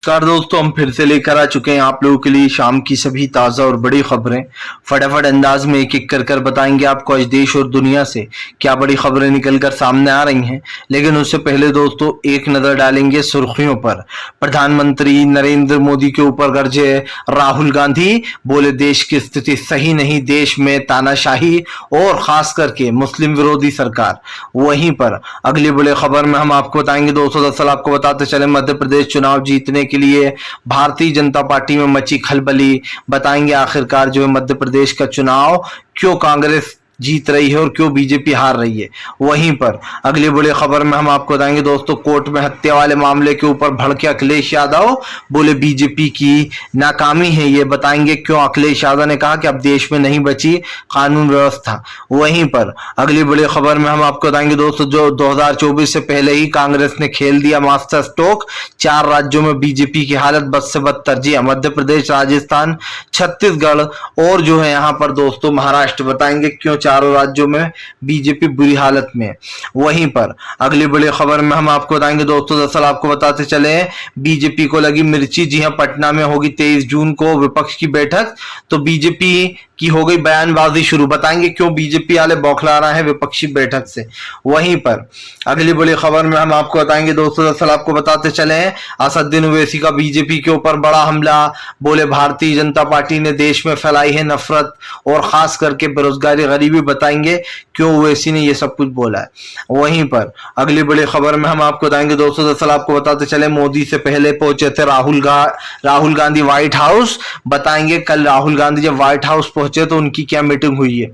नमस्कार दोस्तों, हम फिर से लेकर आ चुके हैं आप लोगों के लिए शाम की सभी ताज़ा और बड़ी खबरें। फटाफट अंदाज में एक एक कर बताएंगे आपको आज देश और दुनिया से क्या बड़ी खबरें निकलकर सामने आ रही हैं। लेकिन उससे पहले दोस्तों एक नज़र डालेंगे सुर्खियों पर। प्रधानमंत्री नरेंद्र मोदी के ऊपर गरजे राहुल गांधी, बोले देश की स्थिति सही नहीं, देश में तानाशाही और खास करके मुस्लिम विरोधी सरकार। वहीं पर अगली बड़ी खबर में हम आपको बताएंगे दोस्तों, दरअसल आपको बताते चले मध्य प्रदेश चुनाव जीतने के लिए भारतीय जनता पार्टी में मची खलबली। बताएंगे आखिरकार जो है मध्य प्रदेश का चुनाव क्यों कांग्रेस जीत रही है और क्यों बीजेपी हार रही है। वहीं पर अगली बड़ी खबर में हम आपको बताएंगे दोस्तों, कोर्ट में हत्या वाले मामले के ऊपर भड़के अखिलेश यादव, बोले बीजेपी की नाकामी है ये। बताएंगे क्यों अखिलेश यादव ने कहा कि अब देश में नहीं बची कानून व्यवस्था। वहीं पर अगली बड़ी खबर में हम आपको बताएंगे दोस्तों, जो 2024 से पहले ही कांग्रेस ने खेल दिया मास्टर स्ट्रोक। 4 राज्यों में बीजेपी की हालत बद से बदतर। जी मध्य प्रदेश, राजस्थान, छत्तीसगढ़ और जो है यहाँ पर दोस्तों महाराष्ट्र। बताएंगे क्यों चारों राज्यों में बीजेपी बुरी हालत में। वहीं पर अगली बड़ी खबर में हम आपको बताएंगे दोस्तों, दरअसल आपको बताते चले बीजेपी को लगी मिर्ची। जी हां, पटना में होगी 23 जून को विपक्ष की बैठक, तो बीजेपी की हो गई बयानबाजी शुरू। बताएंगे क्यों बीजेपी वाले बौखला रहे हैं विपक्षी बैठक से। वहीं पर अगली बड़ी खबर में हम आपको बताएंगे दोस्तों, दरअसल आपको बताते चले असदुद्दीन ओवैसी का बीजेपी के ऊपर बड़ा हमला। बोले भारतीय जनता पार्टी ने देश में फैलाई है नफरत और खास करके बेरोजगारी गरीबी। बताएंगे क्यों ओवैसी ने ये सब कुछ बोला है। वहीं पर अगली बड़ी खबर में हम आपको बताएंगे दोस्तों, दरअसल आपको बताते चले मोदी से पहले पहुंचे थे राहुल गांधी व्हाइट हाउस। बताएंगे कल राहुल गांधी जब व्हाइट हाउस पहुंचे तो उनकी क्या मीटिंग हुई है।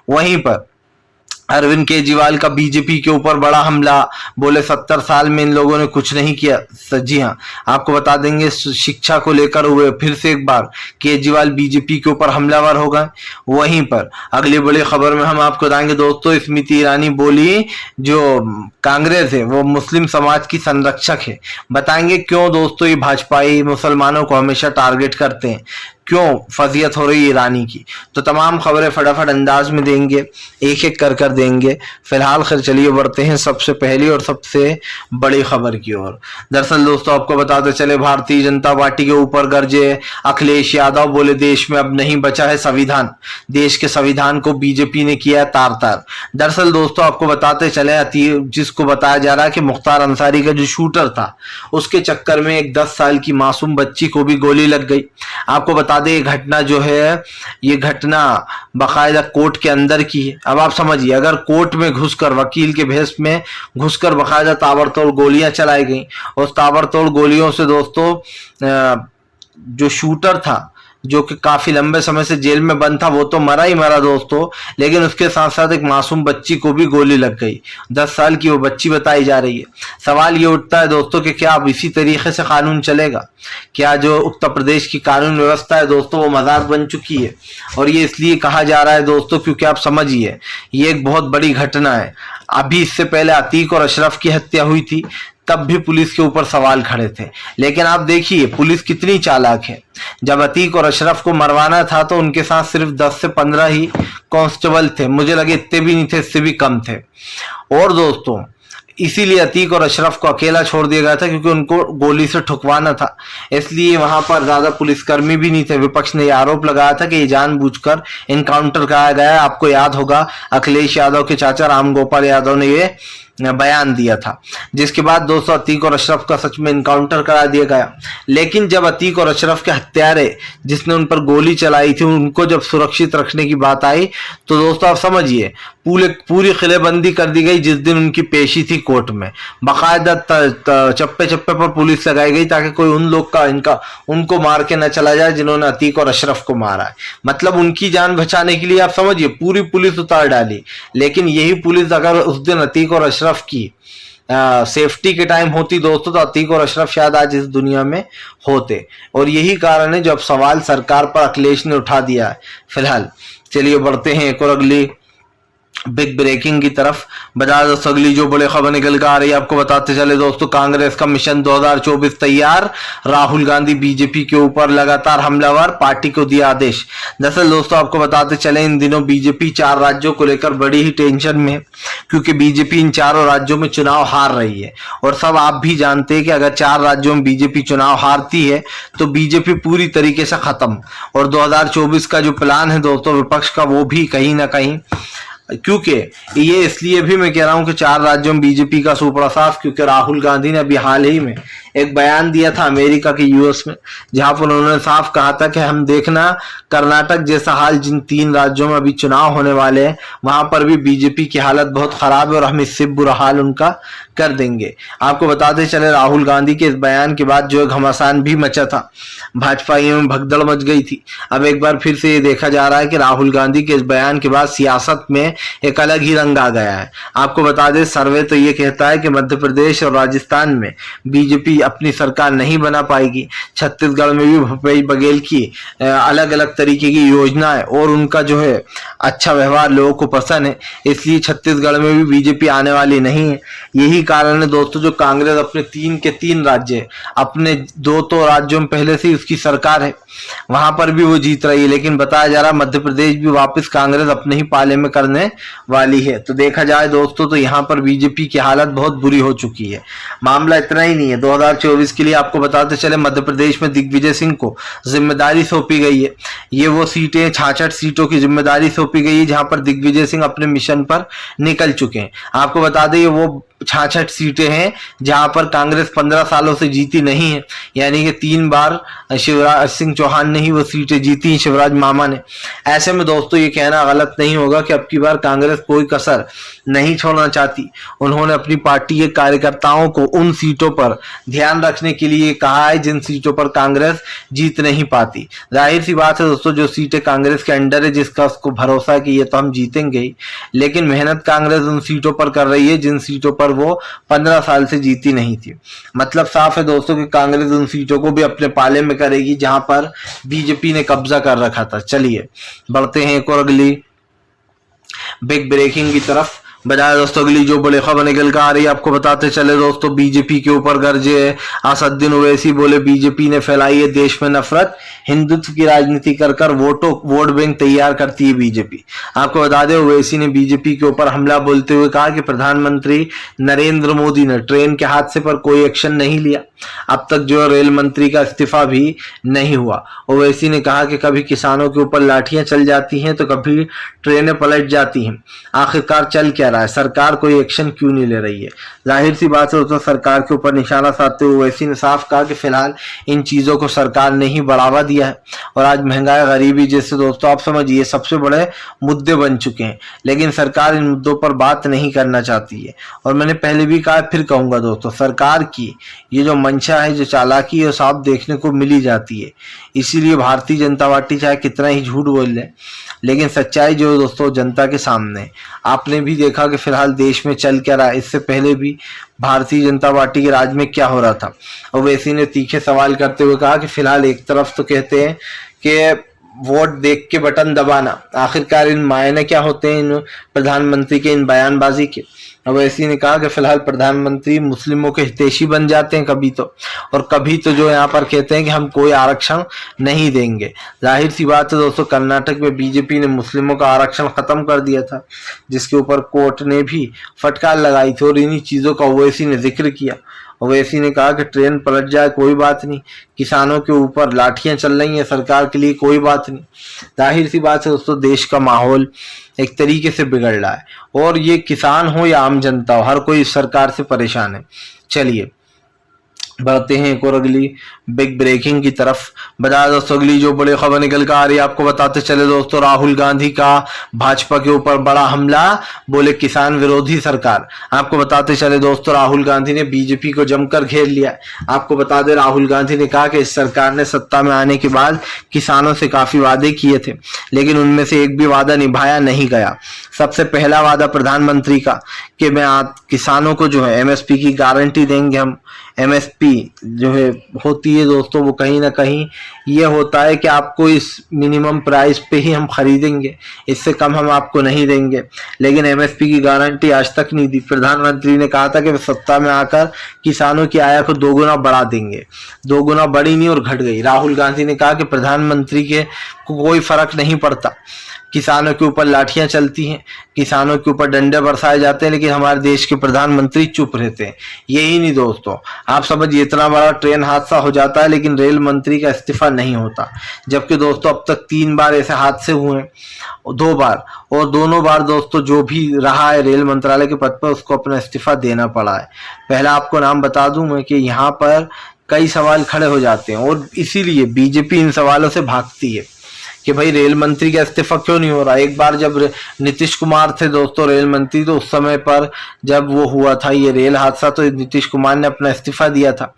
वहीं पर अरविंद केजरीवाल का बीजेपी के ऊपर बड़ा हमला। बोले 70 साल में इन लोगों ने कुछ नहीं किया। जी हाँ, आपको बता देंगे शिक्षा को लेकर हुए फिर से एक बार केजरीवाल बीजेपी के ऊपर हमलावर हो गए। वहीं पर अगली बड़ी खबर में हम आपको बताएंगे दोस्तों, स्मृति ईरानी बोली जो कांग्रेस है वो मुस्लिम समाज की संरक्षक है। बताएंगे क्यों दोस्तों ये भाजपाई मुसलमानों को हमेशा टारगेट करते हैं, क्यों फजीयत हो रही है ईरानी की। तो तमाम खबरें फटाफट अंदाज में देंगे, एक एक कर देंगे। फिलहाल खैर चलिए बढ़ते हैं सबसे पहली और सबसे बड़ी खबर की ओर। दरअसल दोस्तों आपको बताते चले भारतीय जनता पार्टी के ऊपर गरजे अखिलेश यादव, बोले देश में अब नहीं बचा है संविधान। देश के संविधान को बीजेपी ने किया है तार तार। दरअसल दोस्तों आपको बताते चले जिसको बताया जा रहा है कि मुख्तार अंसारी का जो शूटर था उसके चक्कर में एक 10 साल की मासूम बच्ची को भी गोली लग गई। आपको बता दे घटना जो है ये घटना बाकायदा कोर्ट के अंदर की है। अब आप समझिए, अगर कोर्ट में घुसकर वकील के भेष में घुसकर बाकायदा ताबड़तोड़ गोलियां चलाई गई, उस ताबड़तोड़ गोलियों से दोस्तों जो शूटर था जो कि काफी लंबे समय से जेल में बंद था वो तो मरा ही मरा दोस्तों, लेकिन उसके साथ साथ एक मासूम बच्ची को भी गोली लग गई। 10 साल की वो बच्ची बताई जा रही है। सवाल ये उठता है दोस्तों कि क्या अब इसी तरीके से कानून चलेगा? क्या जो उत्तर प्रदेश की कानून व्यवस्था है दोस्तों वो मजाक बन चुकी है? और ये इसलिए कहा जा रहा है दोस्तों क्योंकि आप समझिए ये एक बहुत बड़ी घटना है। अभी इससे पहले अतीक और अशरफ की हत्या हुई थी, तब भी पुलिस के ऊपर सवाल खड़े थे। लेकिन आप देखिए पुलिस कितनी चालाक है। जब अतीक और अशरफ को मरवाना था तो उनके साथ सिर्फ 10 से 15 ही कांस्टेबल थे, मुझे लगे इतने भी नहीं थे, इससे भी कम थे। और दोस्तों इसीलिए अतीक और अशरफ को अकेला छोड़ दिया गया था क्योंकि उनको गोली से ठुकवाना था, इसलिए वहां पर ज्यादा पुलिसकर्मी भी नहीं थे। विपक्ष ने यह आरोप लगाया था कि ये जानबूझकर इनकाउंटर कराया गया। आपको याद होगा अखिलेश यादव के चाचा राम गोपाल यादव ने ये बयान दिया था, जिसके बाद दोस्तों अतीक और अशरफ का सच में इनकाउंटर करा दिया गया। लेकिन जब अतीक और अशरफ के हत्यारे जिसने उन पर गोली चलाई थी उनको जब सुरक्षित रखने की बात आई तो दोस्तों आप समझिए पूरी किलेबंदी कर दी गई। जिस दिन उनकी पेशी थी कोर्ट में बाकायदा चप्पे चप्पे पर पुलिस लगाई गई ताकि कोई उन लोग का उनको मार के न चला जाए जिन्होंने अतीक और अशरफ को मारा है। मतलब उनकी जान बचाने के लिए आप समझिए पूरी पुलिस उतार डाली। लेकिन यही पुलिस अगर उस दिन अतीक और अशरफ की सेफ्टी के टाइम होती दोस्तों तो अतीक और अशरफ शायद आज इस दुनिया में होते। और यही कारण है जब सवाल सरकार पर अखिलेश ने उठा दिया है। फिलहाल चलिए बढ़ते हैं एक और अगली बिग ब्रेकिंग की तरफ बता दोस्तों अगली जो बड़ी खबर निकल कर आ रही है आपको बताते चले दोस्तों, कांग्रेस का मिशन 2024 तैयार, राहुल गांधी बीजेपी के ऊपर लगातार हमलावर, पार्टी को दिया आदेश। दरअसल दोस्तों आपको बताते चले इन दिनों बीजेपी 4 राज्यों को लेकर बड़ी ही टेंशन में है, क्योंकि बीजेपी इन चारों राज्यों में चुनाव हार रही है। और सब आप भी जानते हैं कि अगर 4 राज्यों में बीजेपी चुनाव हारती है तो बीजेपी पूरी तरीके से खत्म, और 2024 का जो प्लान है दोस्तों विपक्ष का वो भी कहीं ना कहीं, क्योंकि ये इसलिए भी मैं कह रहा हूं कि 4 राज्यों में बीजेपी का सुपड़ा साफ, क्योंकि राहुल गांधी ने अभी हाल ही में एक बयान दिया था अमेरिका के यूएस में, जहां पर उन्होंने साफ कहा था कि हम देखना कर्नाटक जैसा हाल जिन 3 राज्यों में अभी चुनाव होने वाले हैं वहां पर भी बीजेपी की हालत बहुत खराब है और हम इससे बुरा हाल उनका कर देंगे। आपको बताते चले राहुल गांधी के इस बयान के बाद जो घमासान भी मचा था, भाजपाइयों में भगदड़ मच गई थी। अब एक बार फिर से ये देखा जा रहा है कि राहुल गांधी के इस बयान के बाद सियासत में एक अलग ही रंग आ गया है। आपको बता दें सर्वे तो ये कहता है कि मध्य प्रदेश और राजस्थान में बीजेपी अपनी सरकार नहीं बना पाएगी। छत्तीसगढ़ में भी भूपेश बघेल की अलग अलग तरीके की योजनाएं और उनका जो है अच्छा व्यवहार लोगों को पसंद है, इसलिए छत्तीसगढ़ में भी बीजेपी आने वाली नहीं है। यही कारण है दोस्तों जो कांग्रेस अपने 3 के 3 राज्य, अपने 2 तो राज्यों में पहले से उसकी सरकार है वहां पर भी वो जीत रही है, लेकिन बताया जा रहा है मध्य प्रदेश भी वापस कांग्रेस अपने ही पाले में करने वाली है। तो देखा जाए दोस्तों तो यहाँ पर बीजेपी की हालत बहुत बुरी हो चुकी है। मामला इतना ही नहीं है, 2024 के लिए आपको बताते चले मध्य प्रदेश में दिग्विजय सिंह को जिम्मेदारी सौंपी गई है। ये वो सीटें 66 सीटों की जिम्मेदारी सौंपी गई है जहां पर दिग्विजय सिंह अपने मिशन पर निकल चुके हैं। आपको बता दें ये वो 66 सीटें हैं जहां पर कांग्रेस 15 सालों से जीती नहीं है, यानी कि 3 बार शिवराज सिंह चौहान ने ही वो सीटें जीती, शिवराज मामा ने। ऐसे में दोस्तों ये कहना गलत नहीं होगा कि अब की बार कांग्रेस कोई कसर नहीं छोड़ना चाहती। उन्होंने अपनी पार्टी के कार्यकर्ताओं को उन सीटों पर ध्यान रखने के लिए कहा है जिन सीटों पर कांग्रेस जीत नहीं पाती। जाहिर सी बात है दोस्तों जो सीटें कांग्रेस के अंडर है जिसका उसको भरोसा है कि ये तो हम जीतेंगे ही, लेकिन मेहनत कांग्रेस उन सीटों पर कर रही है जिन सीटों पर वो 15 साल से जीती नहीं थी। मतलब साफ है दोस्तों कि कांग्रेस उन सीटों को भी अपने पाले में करेगी जहां पर बीजेपी ने कब्जा कर रखा था। चलिए बढ़ते हैं एक और अगली बिग ब्रेकिंग की तरफ। बजाय दोस्तों अगली जो बड़ी खबर निकल कर आ रही है आपको बताते चले दोस्तों, बीजेपी के ऊपर गर्जे असदुद्दीन ओवैसी, बोले बीजेपी ने फैलाई है देश में नफरत, हिंदुत्व की राजनीति कर वोट बैंक तैयार करती है बीजेपी। आपको बता दें ओवैसी ने बीजेपी के ऊपर हमला बोलते हुए कहा कि प्रधानमंत्री नरेंद्र मोदी ने ट्रेन के हादसे पर कोई एक्शन नहीं लिया, अब तक जो रेल मंत्री का इस्तीफा भी नहीं हुआ। ओवैसी ने कहा कि कभी किसानों के ऊपर लाठियां चल जाती हैं तो कभी ट्रेनें पलट जाती हैं, आखिरकार चल क्या रहा है, सरकार कोई एक्शन क्यों नहीं ले रही है। जाहिर सी बात है तो सरकार के ऊपर निशाना साधते हुए ओवैसी ने साफ कहा कि फिलहाल इन चीजों को सरकार ने ही बढ़ावा दिया है और आज महंगाई गरीबी जैसे दोस्तों आप समझिए सबसे बड़े मुद्दे बन चुके हैं, लेकिन सरकार इन मुद्दों पर बात नहीं करना चाहती है। और मैंने पहले भी कहा फिर कहूंगा दोस्तों, सरकार की ये जो मंशा है, जो चालाकी है, साफ देखने को मिली जाती है। इसीलिए भारतीय जनता पार्टी चाहे कितना ही झूठ बोल ले, लेकिन सच्चाई जो दोस्तों जनता के सामने। आपने भी देखा कि फिलहाल देश में चल क्या रहा है, इससे पहले भी भारतीय जनता पार्टी के राज में क्या हो रहा था। ओवैसी ने तीखे सवाल करते हुए कहा कि फिलहाल एक तरफ तो कहते हैं कि वोट देख के बटन दबाना, आखिरकार इन मायने क्या होते हैं इन प्रधानमंत्री के इन बयानबाजी के। ओवैसी ने कहा कि फिलहाल प्रधानमंत्री मुस्लिमों के हितैषी बन जाते हैं कभी तो, और कभी तो जो यहाँ पर कहते हैं कि हम कोई आरक्षण नहीं देंगे। जाहिर सी बात है दोस्तों कर्नाटक में बीजेपी ने मुस्लिमों का आरक्षण खत्म कर दिया था, जिसके ऊपर कोर्ट ने भी फटकार लगाई थी और इन्हीं चीजों का ओवैसी ने जिक्र किया। ओवैसी ने कहा कि ट्रेन पलट जाए कोई बात नहीं, किसानों के ऊपर लाठियां चल रही हैं सरकार के लिए कोई बात नहीं। जाहिर सी बात है दोस्तों देश का माहौल एक तरीके से बिगड़ रहा है और ये किसान हो या आम जनता हो, हर कोई इस सरकार से परेशान है। चलिए बढ़ते हैं एक और अगली बिग ब्रेकिंग की तरफ। बता दोस्तों अगली जो बड़ी खबर निकल कर आ रही है आपको बताते चले दोस्तों, राहुल गांधी का भाजपा के ऊपर बड़ा हमला, बोले किसान विरोधी सरकार। आपको बताते चले दोस्तों राहुल गांधी ने बीजेपी को जमकर घेर लिया। आपको बता दें राहुल गांधी ने कहा कि इस सरकार ने सत्ता में आने के बाद किसानों से काफी वादे किए थे, लेकिन उनमें से एक भी वादा निभाया नहीं गया। सबसे पहला वादा प्रधानमंत्री का कि मैं किसानों को जो है एमएसपी की गारंटी देंगे हम, एमएसपी जो है होती है दोस्तों, वो कहीं ना कहीं ये होता है कि आपको इस मिनिमम प्राइस पे ही हम खरीदेंगे, इससे कम हम आपको नहीं देंगे। लेकिन एमएसपी की गारंटी आज तक नहीं दी। प्रधानमंत्री ने कहा था कि वे सत्ता में आकर किसानों की आय को 2 गुना बढ़ा देंगे, 2 गुना बढ़ी नहीं और घट गई। राहुल गांधी ने कहा कि प्रधानमंत्री के को कोई फर्क नहीं पड़ता, किसानों के ऊपर लाठियां चलती हैं, किसानों के ऊपर डंडे बरसाए जाते हैं, लेकिन हमारे देश के प्रधानमंत्री चुप रहते हैं। यही नहीं दोस्तों, आप समझिए इतना बड़ा ट्रेन हादसा हो जाता है लेकिन रेल मंत्री का इस्तीफा नहीं होता। जबकि दोस्तों अब तक 3 बार ऐसे हादसे हुए हैं, 2 बार, और दोनों बार दोस्तों जो भी रहा है रेल मंत्रालय के पद पर उसको अपना इस्तीफा देना पड़ा है। पहला आपको नाम बता दूं मैं कि यहाँ पर कई सवाल खड़े हो जाते हैं और इसीलिए बीजेपी इन सवालों से भागती है कि भाई रेल मंत्री का इस्तीफा क्यों नहीं हो रहा। एक बार जब नीतीश कुमार थे दोस्तों रेल मंत्री, तो उस समय पर जब वो हुआ था ये रेल हादसा, तो नीतीश कुमार ने अपना इस्तीफा दिया था।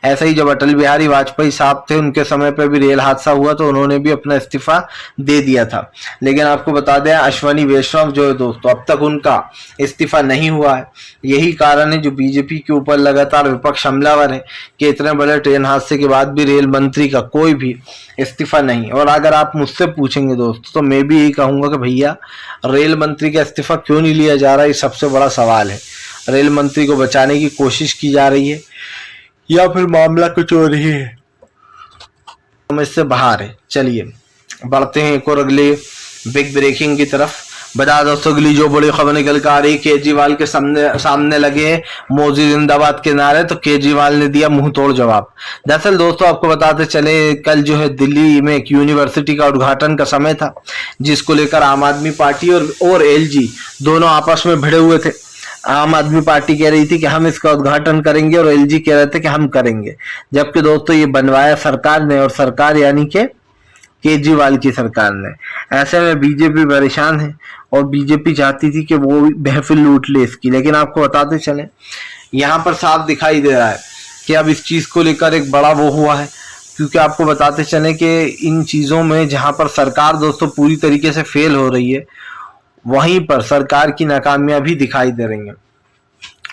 ऐसा ही जब अटल बिहारी वाजपेयी साहब थे, उनके समय पर भी रेल हादसा हुआ तो उन्होंने भी अपना इस्तीफा दे दिया था। लेकिन आपको बता दें अश्वनी वैष्णव जो है दोस्तों, अब तक उनका इस्तीफा नहीं हुआ है। यही कारण है जो बीजेपी के ऊपर लगातार विपक्ष हमलावर है कि इतने बड़े ट्रेन हादसे के बाद भी रेल मंत्री का कोई भी इस्तीफा नहीं। और अगर आप मुझसे पूछेंगे दोस्तों तो मैं भी यही कहूंगा कि भैया रेल मंत्री का इस्तीफा क्यों नहीं लिया जा रहा है, ये सबसे बड़ा सवाल है। रेल मंत्री को बचाने की कोशिश की जा रही है या फिर मामला कुछ और ही है, समझ से बाहर है। चलिए बढ़ते हैं एक और अगले बिग ब्रेकिंग की तरफ। बता दोस्तों अगली जो बड़ी खबर निकल कर आ रही, केजरीवाल के सामने लगे मोदी जिंदाबाद के नारे, तो केजरीवाल ने दिया मुंह तोड़ जवाब। दरअसल दोस्तों आपको बताते चले, कल जो है दिल्ली में एक यूनिवर्सिटी का उद्घाटन का समय था, जिसको लेकर आम आदमी पार्टी और एलजी दोनों आपस में भिड़े हुए थे। आम आदमी पार्टी कह रही थी कि हम इसका उद्घाटन करेंगे और एलजी कह रहे थे कि हम करेंगे। जबकि दोस्तों ये बनवाया सरकार ने, और सरकार यानी कि केजरीवाल की सरकार ने। ऐसे में बीजेपी परेशान है और बीजेपी चाहती थी कि वो महफिल लूट ले इसकी। लेकिन आपको बताते चले यहाँ पर साफ दिखाई दे रहा है कि अब इस चीज को लेकर एक बड़ा वो हुआ है, क्योंकि आपको बताते चले कि इन चीजों में जहां पर सरकार दोस्तों पूरी तरीके से फेल हो रही है, वहीं पर सरकार की नाकामियां भी दिखाई दे रही हैं।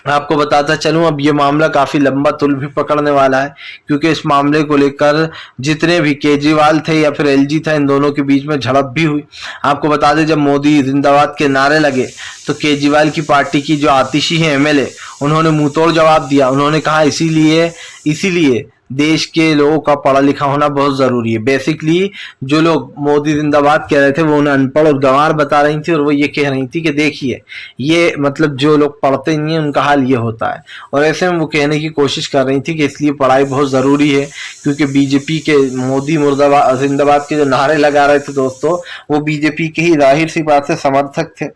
आपको बताता चलूं अब ये मामला काफी लंबा तुल भी पकड़ने वाला है, क्योंकि इस मामले को लेकर जितने भी केजरीवाल थे या फिर एलजी था, इन दोनों के बीच में झड़प भी हुई। आपको बता दें जब मोदी जिंदाबाद के नारे लगे तो केजरीवाल की पार्टी की जो आतिशी है एमएलए, उन्होंने मुंहतोड़ जवाब दिया। उन्होंने कहा इसीलिए देश के लोगों का पढ़ा लिखा होना बहुत जरूरी है। बेसिकली जो लोग मोदी जिंदाबाद कह रहे थे वो उन्हें अनपढ़ और गंवार बता रही थी, और वो ये कह रही थी कि देखिए ये मतलब जो लोग पढ़ते नहीं है उनका हाल ये होता है। और ऐसे में वो कहने की कोशिश कर रही थी कि इसलिए पढ़ाई बहुत जरूरी है, क्योंकि बीजेपी के मोदी मुर्दाबाद जिंदाबाद के जो नारे लगा रहे थे दोस्तों, वो बीजेपी के ही जाहिर सी बात से समर्थक थे।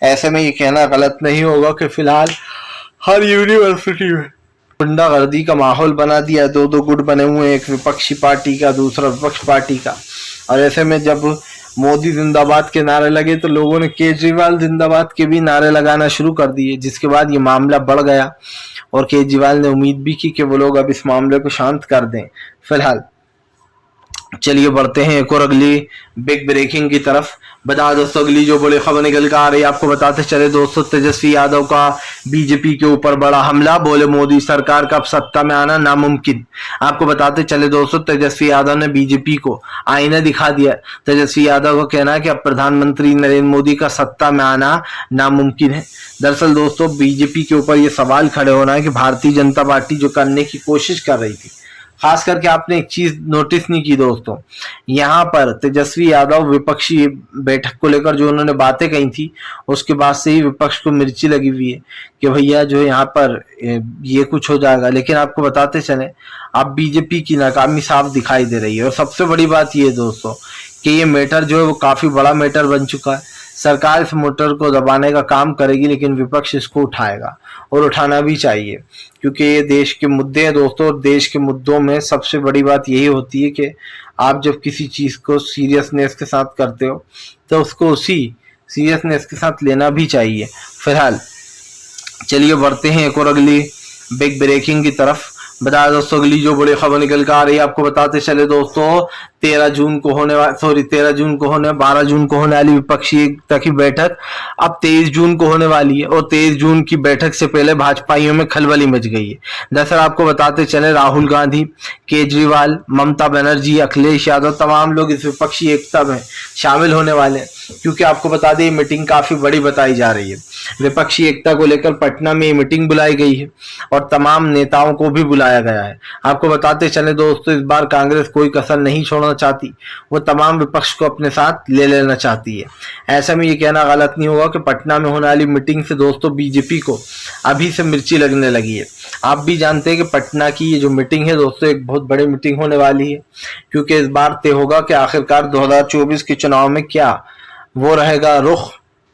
ऐसे में ये कहना गलत नहीं होगा कि फिलहाल हर यूनिवर्सिटी में गुंडागर्दी का माहौल बना दिया। 2 गुट बने हुए हैं, एक विपक्षी पार्टी का दूसरा विपक्ष पार्टी का। और ऐसे में जब मोदी जिंदाबाद के नारे लगे तो लोगों ने केजरीवाल जिंदाबाद के भी नारे लगाना शुरू कर दिए, जिसके बाद ये मामला बढ़ गया और केजरीवाल ने उम्मीद भी की कि वो लोग अब इस मामले को शांत कर दें। फिलहाल चलिए बढ़ते हैं एक और अगली बिग ब्रेकिंग की तरफ। बता दोस्तों अगली जो बड़ी खबर निकल कर आ रही है, आपको बताते चले दोस्तों तेजस्वी यादव का बीजेपी के ऊपर बड़ा हमला, बोले मोदी सरकार का अब सत्ता में आना नामुमकिन। आपको बताते चले दोस्तों तेजस्वी यादव ने बीजेपी को आईना दिखा दिया। तेजस्वी यादव का कहना है कि अब प्रधानमंत्री नरेंद्र मोदी का सत्ता में आना नामुमकिन है। दरअसल दोस्तों बीजेपी के ऊपर ये सवाल खड़े होना है कि भारतीय जनता पार्टी जो करने की कोशिश कर रही थी, खास करके आपने एक चीज नोटिस नहीं की दोस्तों, यहाँ पर तेजस्वी यादव विपक्षी बैठक को लेकर जो उन्होंने बातें कही थी, उसके बाद से ही विपक्ष को मिर्ची लगी हुई है कि भैया जो यहाँ पर ये कुछ हो जाएगा। लेकिन आपको बताते चले अब बीजेपी की नाकामी साफ दिखाई दे रही है। और सबसे बड़ी बात ये है दोस्तों कि ये मैटर जो है वो काफी बड़ा मैटर बन चुका है। सरकार इस मोटर को दबाने का काम करेगी, लेकिन विपक्ष इसको उठाएगा और उठाना भी चाहिए, क्योंकि ये देश के मुद्दे हैं दोस्तों। देश के मुद्दों में सबसे बड़ी बात यही होती है कि आप जब किसी चीज को सीरियसनेस के साथ करते हो तो उसको उसी सीरियसनेस के साथ लेना भी चाहिए। फिलहाल चलिए बढ़ते हैं एक और अगली बिग ब्रेकिंग की तरफ। बता दोस्तों अगली जो बड़ी खबर निकल कर आ रही है, आपको बताते चले दोस्तों 13 जून को होने 12 जून को होने वाली विपक्षी एकता की बैठक अब 23 जून को होने वाली है, और 23 जून की बैठक से पहले भाजपाइयों में खलबली मच गई है। दरअसल आपको बताते चले, राहुल गांधी, केजरीवाल, ममता बनर्जी, अखिलेश यादव तमाम लोग इस विपक्षी एकता में शामिल होने वाले हैं, क्योंकि आपको बता दें मीटिंग काफी बड़ी बताई जा रही है। विपक्षी एकता को लेकर पटना में ये मीटिंग बुलाई गई है और तमाम नेताओं को भी बुलाया गया है। आपको बताते चले दोस्तों, इस बार कांग्रेस कोई कसर नहीं छोड़ना चाहती, वो तमाम विपक्ष को अपने साथ ले लेना चाहती है। ऐसा में ये कहना गलत नहीं होगा कि पटना में होने वाली मीटिंग से दोस्तों बीजेपी को अभी से मिर्ची लगने लगी है। आप भी जानते हैं कि पटना की ये जो मीटिंग है दोस्तों, एक बहुत बड़ी मीटिंग होने वाली है, क्योंकि इस बार तय होगा कि आखिरकार 2024 के चुनाव में क्या वो रहेगा रुख,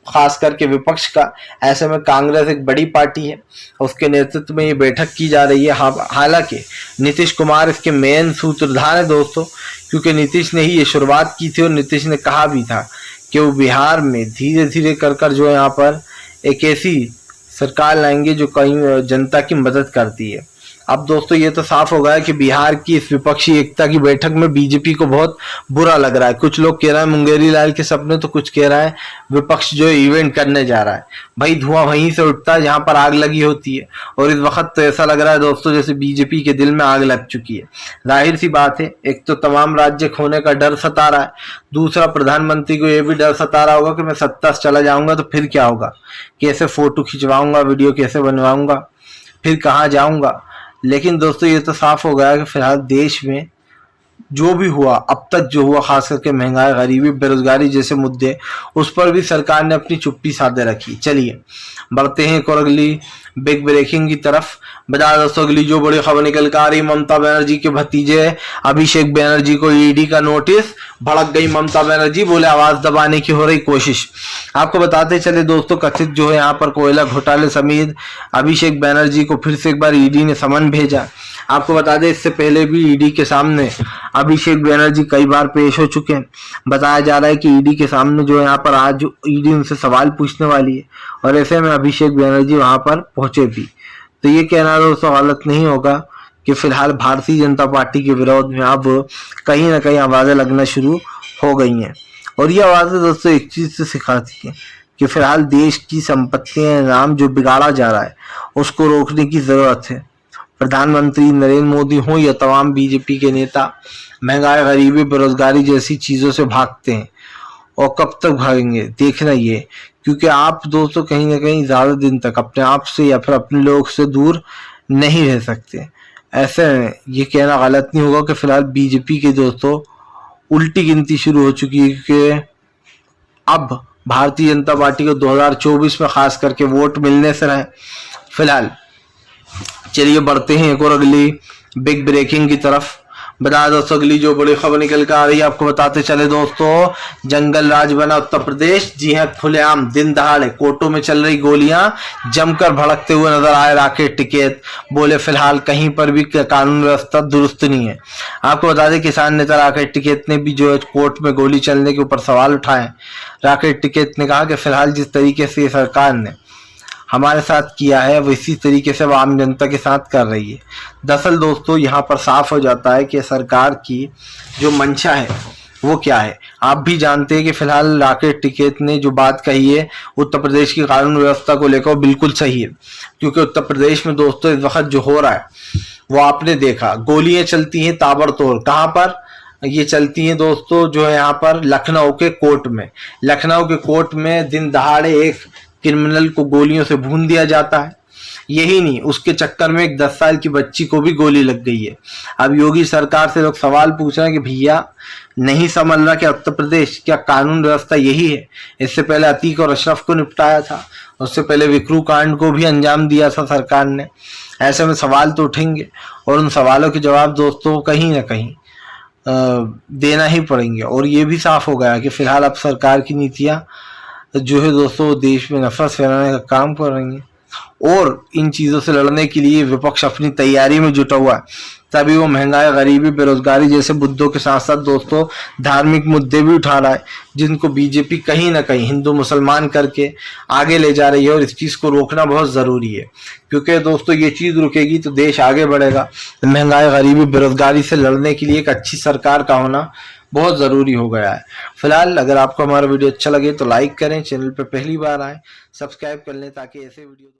खास करके विपक्ष का। ऐसे में कांग्रेस एक बड़ी पार्टी है, उसके नेतृत्व में ये बैठक की जा रही है। हालांकि नीतीश कुमार इसके मेन सूत्रधार है दोस्तों, क्योंकि नीतीश ने ही ये शुरुआत की थी और नीतीश ने कहा भी था कि वो बिहार में धीरे धीरे कर जो यहाँ पर एक ऐसी सरकार लाएंगे जो कई जनता की मदद करती है। अब दोस्तों ये तो साफ हो गया है कि बिहार की इस विपक्षी एकता की बैठक में बीजेपी को बहुत बुरा लग रहा है। कुछ लोग कह रहे हैं मुंगेरी लाल के सपने, तो कुछ कह रहा है विपक्ष जो इवेंट करने जा रहा है। भाई धुआं वहीं से उठता है जहां पर आग लगी होती है, और इस वक्त तो ऐसा लग रहा है दोस्तों जैसे बीजेपी के दिल में आग लग चुकी है। जाहिर सी बात है, एक तो तमाम राज्य खोने का डर सता रहा है, दूसरा प्रधानमंत्री को यह भी डर सता रहा होगा कि मैं सत्ता से चला जाऊंगा तो फिर क्या होगा, कैसे फोटो खिंचवाऊंगा, वीडियो कैसे बनवाऊंगा, फिर कहाँ जाऊंगा। लेकिन दोस्तों ये तो साफ हो गया कि फिलहाल देश में जो भी हुआ, अब तक जो हुआ, खास करके महंगाई, गरीबी, बेरोजगारी जैसे मुद्दे, उस पर भी सरकार ने अपनी चुप्पी साधे रखी। चलिए बढ़ते हैं एक और अगली बिग ब्रेकिंग की तरफ। बता दोस्तों अगली जो बड़ी खबर निकल कर आ रही, ममता बनर्जी के भतीजे अभिषेक बनर्जी को ईडी का नोटिस। भड़क गई ममता बनर्जी, बोले आवाज दबाने की हो रही कोशिश। आपको बताते चले दोस्तों, कथित जो है यहाँ पर कोयला घोटाले समेत अभिषेक बनर्जी को फिर से एक बार ईडी ने समन भेजा। आपको बता दें इससे पहले भी ईडी के सामने अभिषेक बनर्जी कई बार पेश हो चुके हैं। बताया जा रहा है कि ईडी के सामने जो यहाँ पर आज ईडी उनसे सवाल पूछने वाली है, और ऐसे में अभिषेक बनर्जी वहां पर पहुंचे भी। तो ये कहना दोस्तों गलत नहीं होगा कि फिलहाल भारतीय जनता पार्टी के विरोध में अब कहीं ना कहीं आवाजें लगना शुरू हो गई हैं, और ये आवाजें दोस्तों एक चीज से सिखाती है कि फिलहाल देश की संपत्तियां, नाम जो बिगाड़ा जा रहा है उसको रोकने की जरूरत है। प्रधानमंत्री नरेंद्र मोदी हो या तमाम बीजेपी के नेता महंगाई, गरीबी, बेरोजगारी जैसी चीजों से भागते हैं, और कब तक भागेंगे देखना ये, क्योंकि आप दोस्तों कहीं ना कहीं ज्यादा दिन तक अपने आप से या फिर अपने लोग से दूर नहीं रह सकते। ऐसे में ये कहना गलत नहीं होगा कि फिलहाल बीजेपी के दोस्तों उल्टी गिनती शुरू हो चुकी है कि अब भारतीय जनता पार्टी को 2024 में खास करके वोट मिलने से रहे। फिलहाल चलिए बढ़ते हैं एक और अगली बिग ब्रेकिंग की तरफ। बता दोस्तों अगली जो बड़ी खबर निकल कर आ रही है, आपको बताते चले दोस्तों, जंगल राज बना उत्तर प्रदेश। जी हां, खुलेआम दिन दहाड़े कोर्टों में चल रही गोलियां जमकर भड़कते हुए नजर आए राकेश टिकैत। बोले फिलहाल कहीं पर भी कानून व्यवस्था दुरुस्त नहीं है। आपको बता दें किसान नेता राकेश टिकैत ने भी जो कोर्ट में गोली चलने के ऊपर सवाल उठाए। राकेश टिकैत ने कहा कि फिलहाल जिस तरीके से सरकार ने हमारे साथ किया है वो इसी तरीके से वो आम जनता के साथ कर रही है। दरअसल दोस्तों यहाँ पर साफ हो जाता है कि सरकार की जो मंशा है वो क्या है। आप भी जानते हैं कि फिलहाल राकेश टिकैत ने जो बात कही है उत्तर प्रदेश की कानून व्यवस्था को लेकर बिल्कुल सही है, क्योंकि उत्तर प्रदेश में दोस्तों इस वक्त जो हो रहा है वो आपने देखा, गोलियां चलती हैं ताबड़तोड़। कहाँ पर ये चलती हैं दोस्तों, जो है यहाँ पर लखनऊ के कोर्ट में। लखनऊ के कोर्ट में दिन दहाड़े एक क्रिमिनल को गोलियों से भून दिया जाता है। यही नहीं, उसके चक्कर में एक 10 साल की बच्ची को भी गोली लग गई है। अब योगी सरकार से लोग सवाल पूछ रहे हैं कि भैया नहीं समझ रहा क्या उत्तर प्रदेश, क्या कानून व्यवस्था यही है? इससे पहले अतीक और अशरफ को निपटाया था, उससे पहले विक्रू कांड को भी अंजाम दिया था सरकार ने। ऐसे में सवाल तो उठेंगे, और उन सवालों के जवाब दोस्तों कहीं ना कहीं देना ही पड़ेंगे। और ये भी साफ हो गया कि फिलहाल अब सरकार की नीतियां जो है दोस्तों देश में नफरत फैलाने का काम कर रही हैं, और इन चीजों से लड़ने के लिए विपक्ष अपनी तैयारी में जुटा हुआ है। तभी वो महंगाई, गरीबी, बेरोजगारी जैसे मुद्दों के साथ साथ दोस्तों धार्मिक मुद्दे भी उठा रहा है, जिनको बीजेपी कहीं ना कहीं हिंदू मुसलमान करके आगे ले जा रही है। और इस चीज को रोकना बहुत जरूरी है, क्योंकि दोस्तों ये चीज रुकेगी तो देश आगे बढ़ेगा। महंगाई, गरीबी, बेरोजगारी से लड़ने के लिए एक अच्छी सरकार का होना बहुत ज़रूरी हो गया है। फिलहाल अगर आपको हमारा वीडियो अच्छा लगे तो लाइक करें, चैनल पर पहली बार आए सब्सक्राइब कर लें ताकि ऐसे वीडियो